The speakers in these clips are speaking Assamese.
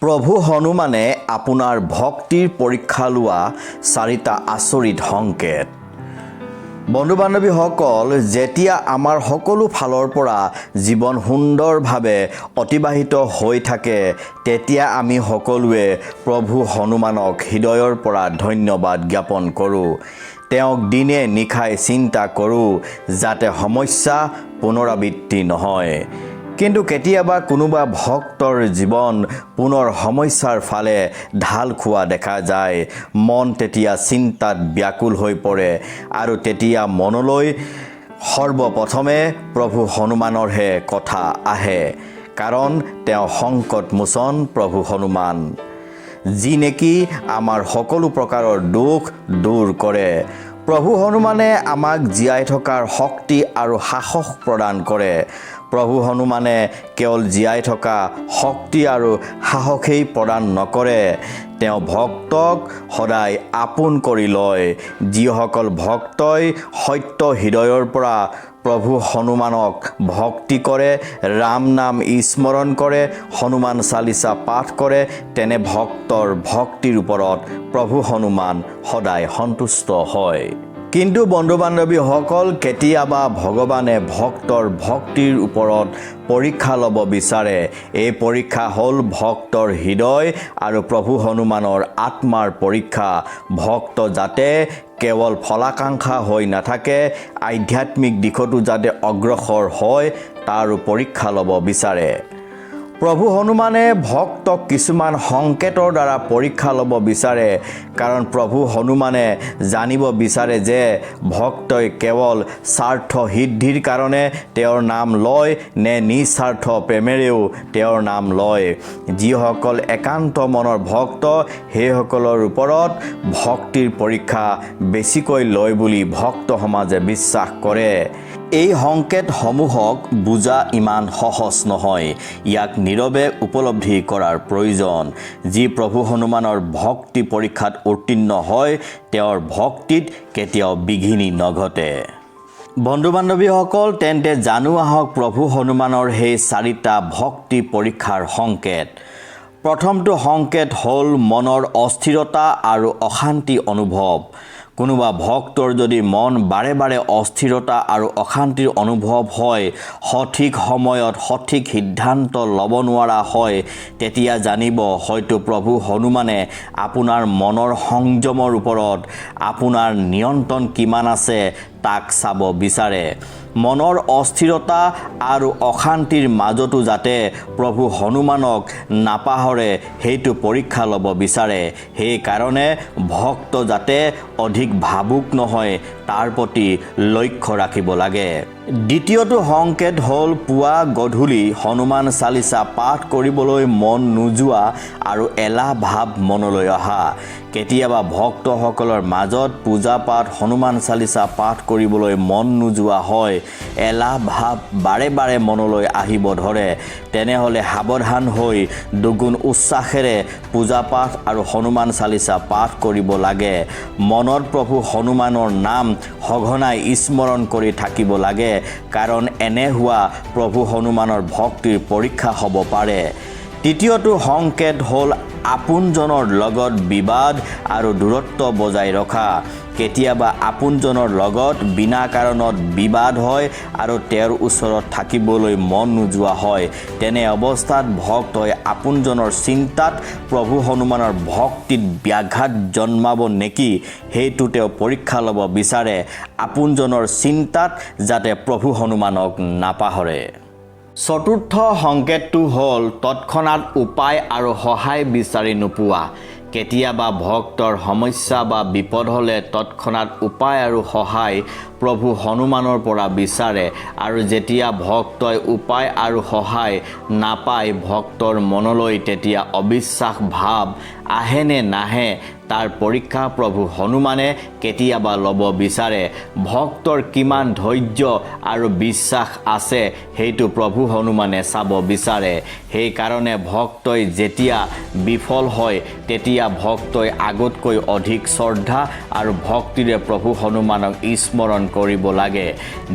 প্ৰভু হনুমানে আপোনাৰ ভক্তিৰ পৰীক্ষা লোৱা চাৰিটা আচৰিত সংকেত। বন্ধু বান্ধৱীসকল, যেতিয়া আমাৰ সকলো ফালৰ পৰা জীৱন সুন্দৰভাৱে অতিবাহিত হৈ থাকে, তেতিয়া আমি সকলোৱে প্ৰভু হনুমানক হৃদয়ৰ পৰা ধন্যবাদ জ্ঞাপন কৰোঁ। তেওঁক দিনে নিশাই চিন্তা কৰোঁ যাতে সমস্যা পুনৰাবৃত্তি নহয়। কিন্তু কেতিয়াবা কোনোবা ভক্তৰ জীৱন পুনৰ সমস্যাৰ ফালে ঢাল খোৱা দেখা যায়। মন তেতিয়া চিন্তাত ব্যাকুল হৈ পৰে আৰু তেতিয়া মনলৈ সৰ্বপ্ৰথমে প্ৰভু হনুমানৰহে কথা আহে, কাৰণ তেওঁ সংকটমোচন প্ৰভু হনুমান, যি নেকি আমাৰ সকলো প্ৰকাৰৰ দুখ দূৰ কৰে। প্ৰভু হনুমানে আমাক জীয়াই থকাৰ শক্তি আৰু সাহস প্ৰদান কৰে। প্ৰভু হনুমানে কেৱল জীয়াই থকা শক্তি আৰু সাহসেই প্ৰদান নকৰে, তেওঁ ভক্তক সদায় আপোন কৰি লয়। যিসকল ভক্তই সত্য হৃদয়ৰ পৰা প্ৰভু হনুমানক ভক্তি কৰে, ৰাম নাম স্মৰণ কৰে, হনুমান চালিচা পাঠ কৰে, তেনে ভক্তৰ ভক্তিৰ ওপৰত প্ৰভু হনুমান সদায় সন্তুষ্ট হয়। কিন্তু বন্ধু বান্ধৱীসকল, কেতিয়াবা ভগৱানে ভক্তৰ ভক্তিৰ ওপৰত পৰীক্ষা ল'ব বিচাৰে। এই পৰীক্ষা হ'ল ভক্তৰ হৃদয় আৰু প্ৰভু হনুমানৰ আত্মাৰ পৰীক্ষা। ভক্ত যাতে কেৱল ফলাকাংক্ষা হৈ নাথাকে, আধ্যাত্মিক দিশতো যাতে অগ্ৰসৰ হয়, তাৰো পৰীক্ষা ল'ব বিচাৰে। প্ৰভু হনুমানে ভক্তক কিছুমান সংকেতৰ দ্বাৰা পৰীক্ষা ল'ব বিচাৰে, কাৰণ প্ৰভু হনুমানে জানিব বিচাৰে যে ভক্তই কেৱল স্বাৰ্থ সিদ্ধিৰ কাৰণে তেওঁৰ নাম লয় নে নিস্বাৰ্থ প্ৰেমেৰেও তেওঁৰ নাম লয়। যিসকল একান্ত মনৰ ভক্ত, সেইসকলৰ ওপৰত ভক্তিৰ পৰীক্ষা বেছিকৈ লয় বুলি ভক্ত সমাজে বিশ্বাস কৰে। এই সংকেতসমূহক বুজা ইমান সহজ নহয়। ইয়াক নীৰৱে উপলব্ধি কৰাৰ প্ৰয়োজন। যি প্ৰভু হনুমানৰ ভক্তি পৰীক্ষাত উত্তীৰ্ণ হয়, তেওঁৰ ভক্তিত কেতিয়াও বিঘিনি নঘটে। বন্ধু বান্ধৱীসকল, তেন্তে জানো আহক প্ৰভু হনুমানৰ সেই চাৰিটা ভক্তি পৰীক্ষাৰ সংকেত। প্ৰথমটো সংকেত হ'ল মনৰ অস্থিৰতা আৰু অশান্তি অনুভৱ। কোনোবা ভক্তৰ যদি মন বাৰে বাৰে অস্থিৰতা আৰু অশান্তিৰ অনুভৱ হয়, সঠিক সময়ত সঠিক সিদ্ধান্ত ল'ব নোৱাৰা হয়, তেতিয়া জানিব হয়তো প্ৰভু হনুমানে আপোনাৰ মনৰ সংযমৰ ওপৰত আপোনাৰ নিয়ন্ত্ৰণ কিমান আছে তাক চাব বিচাৰে। মনৰ অস্থিৰতা আৰু অশান্তিৰ মাজতো যাতে প্ৰভু হনুমানক নাপাহৰে, সেইটো পৰীক্ষা ল'ব বিচাৰে। সেইকাৰণে ভক্ত যাতে অধিক ভাবুক নহয়, তাৰ প্ৰতি লক্ষ্য ৰাখিব লাগে। দ্বিতীয়টো সংকেত হ'ল পুৱা গধূলি হনুমান চালিচা পাঠ কৰিবলৈ মন নোযোৱা আৰু এলাহ ভাৱ মনলৈ অহা। কেতিয়াবা ভক্তসকলৰ মাজত পূজা পাঠ, হনুমান চালিচা পাঠ কৰিবলৈ মন নোযোৱা হয়, এলাহ ভাৱ বাৰে বাৰে মনলৈ আহিব ধৰে। তেনেহ'লে সাৱধান হৈ দুগুণ উৎসাহেৰে পূজা পাঠ আৰু হনুমান চালিচা পাঠ কৰিব লাগে। মনত প্ৰভু হনুমানৰ নাম সঘনাই স্মৰণ কৰি থাকিব লাগে, কাৰণ এনে হোৱা প্ৰভু হনুমানৰ ভক্তিৰ পৰীক্ষা হ'ব পাৰে। তৃতীয়টো সংকেত হ'ল আপোনজনৰ লগত বিবাদ আৰু দূৰত্ব বজাই ৰখা। কেতিয়াবা আপোনজনৰ লগত বিনা কাৰণত বিবাদ হয় আৰু তেওঁৰ ওচৰত থাকিবলৈ মন নোযোৱা হয়। তেনে অৱস্থাত ভক্তই আপোনজনৰ চিন্তাত প্ৰভু হনুমানৰ ভক্তিত ব্যাঘাত জন্মাব নেকি, সেইটো তেওঁ পৰীক্ষা ল'ব বিচাৰে। আপোনজনৰ চিন্তাত যাতে প্ৰভু হনুমানক নাপাহৰে। চতুৰ্থ সংকেতটো হ'ল তৎক্ষণাত উপায় আৰু সহায় বিচাৰি নোপোৱা। কেতিয়াবা ভক্তৰ সমস্যা বা বিপদ হ'লে তৎক্ষণাত উপায় আৰু সহায় প্ৰভু হনুমানৰ পৰা বিচাৰে, আৰু যেতিয়া ভক্তই উপায় আৰু সহায় নাপায়, ভক্তৰ মনলৈ তেতিয়া অবিশ্বাস ভাৱ আহে নে নাহে, তাৰ পৰীক্ষা প্ৰভু হনুমানে কেতিয়াবা ল'ব বিচাৰে। ভক্তৰ কিমান ধৈৰ্য আৰু বিশ্বাস আছে, সেইটো প্ৰভু হনুমানে চাব বিচাৰে। সেইকাৰণে ভক্তই যেতিয়া বিফল হয়, তেতিয়া ভক্তই আগতকৈ অধিক শ্ৰদ্ধা আৰু ভক্তিৰে প্ৰভু হনুমানক স্মৰণ কৰিব লাগে।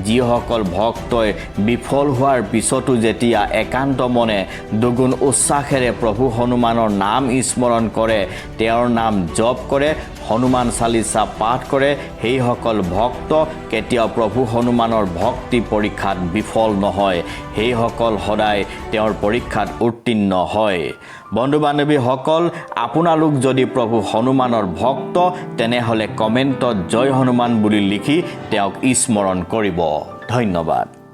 যিসকল ভক্তই বিফল হোৱাৰ পিছতো যেতিয়া একান্ত মনে দুগুণ উচ্ছ্বাসেৰে প্ৰভু হনুমানৰ নাম স্মৰণ কৰে, তেওঁৰ নাম জপ কৰে, হনুমান চালিচা পাঠ কৰে, সেইসকল ভক্ত কেতিয়াও প্ৰভু হনুমানৰ ভক্তি পৰীক্ষাত বিফল নহয়। সেইসকল সদায় তেওঁৰ পৰীক্ষাত উত্তীৰ্ণ হয়। বন্ধু বান্ধৱীসকল, আপোনালোক যদি প্ৰভু হনুমানৰ ভক্ত, তেনেহ'লে কমেণ্টত জয় হনুমান বুলি লিখি তেওঁক স্মৰণ কৰিব। ধন্যবাদ।